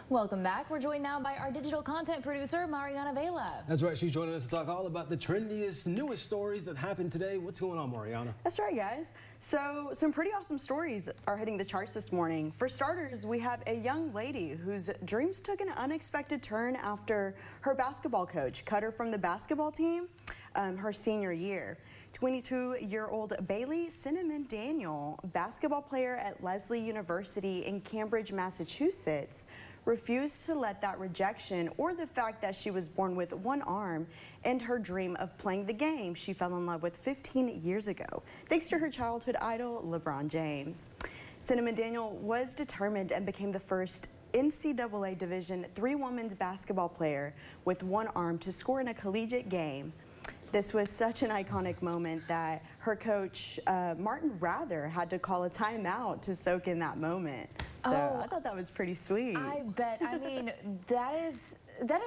Welcome back. We're joined now by our digital content producer, Mariana Vela. That's right. She's joining us to talk all about the trendiest, newest stories that happened today. What's going on, Mariana? That's right, guys. So some pretty awesome stories are hitting the charts this morning. For starters, we have a young lady whose dreams took an unexpected turn after her basketball coach cut her from the basketball team her senior year. 22-year-old Bailey Cinnamon Daniel, basketball player at Lesley University in Cambridge, Massachusetts, refused to let that rejection or the fact that she was born with one arm end her dream of playing the game she fell in love with 15 years ago, thanks to her childhood idol, LeBron James. Cinnamon Daniel was determined and became the first NCAA Division III women's basketball player with one arm to score in a collegiate game. This was such an iconic moment that her coach, Martin Rather, had to call a timeout to soak in that moment. So I thought that was pretty sweet. I bet. I mean, that is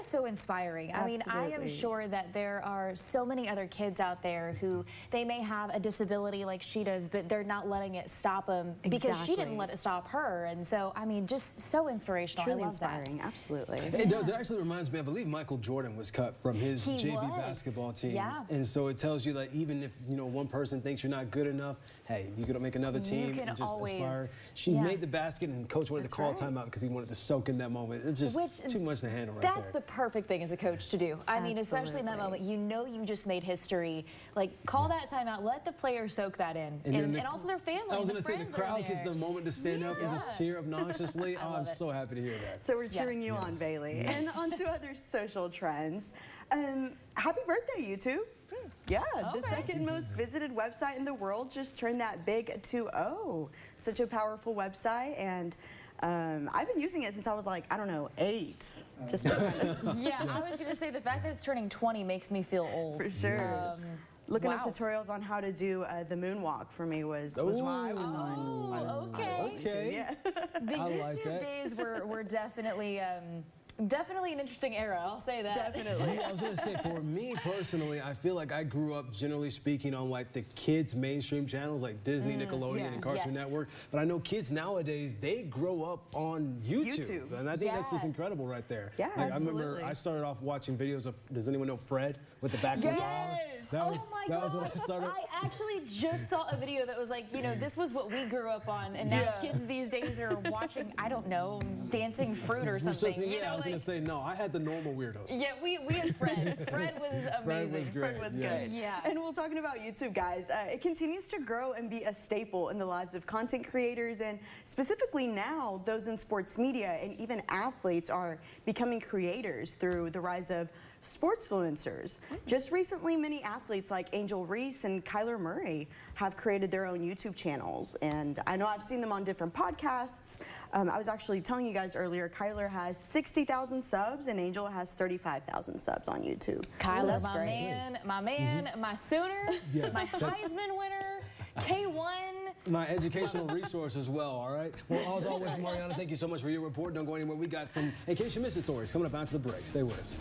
so inspiring. Absolutely. I mean, I am sure that there are so many other kids out there who they may have a disability like she does, but they're not letting it stop them because she didn't let it stop her. And so, I mean, just so inspirational. Truly I love inspiring. That. Absolutely. It does. It actually reminds me, I believe Michael Jordan was cut from his JV basketball team. Yeah. And so it tells you that even if, you know, one person thinks you're not good enough, hey, you can make another team and just aspire. She made the basket and coach wanted to call a timeout because he wanted to soak in that moment. It's just too much to handle right there. That's the perfect thing as a coach to do. I mean, especially in that moment, you know you just made history. Like, call that timeout, let the players soak that in. And also their family. I was going to say, the crowd gives them a moment to stand up and just cheer obnoxiously. Oh, I'm so happy to hear that. So we're cheering you on, Bailey. And on to other social trends. Happy birthday, YouTube. Yeah, the second most visited website in the world just turned that big 2-0. Such a powerful website, and I've been using it since I was like, I don't know, 8. Just yeah, I was going to say the fact that it's turning 20 makes me feel old. For sure. Looking up tutorials on how to do the moonwalk for me was why I was on. Okay. Yeah. The YouTube days were definitely definitely an interesting era, I'll say that. Definitely. Yeah, I was going to say, for me personally, I feel like I grew up, generally speaking, on like the kids' mainstream channels like Disney, Nickelodeon, and Cartoon Network. But I know kids nowadays, they grow up on YouTube. And I think that's just incredible right there. Yeah, like, I remember I started off watching videos of, does anyone know Fred with the backwards arms? Oh my God. That was when I started. I actually just saw a video that was like, you know, this was what we grew up on, and now kids these days are watching, I don't know, Dancing Fruit or something. You know, I was going to say, no, I had the normal weirdos. Yeah, we had Fred. Fred was amazing. Fred was good. Yeah. And we're talking about YouTube, guys. It continues to grow and be a staple in the lives of content creators, and specifically now, those in sports media and even athletes are becoming creators through the rise of sportsfluencers. Just recently, many athletes like Angel Reese and Kyler Murray have created their own YouTube channels, and I know I've seen them on different podcasts. I was actually telling you guys earlier, Kyler has 60,000 subs and Angel has 35,000 subs on YouTube. Kyler, so that's my man, my Sooner, my Heisman winner, K1. My educational resource as well, all right? Well, as always, Mariana, thank you so much for your report. Don't go anywhere. We got some, in case you missed the stories, coming up after the break. Stay with us.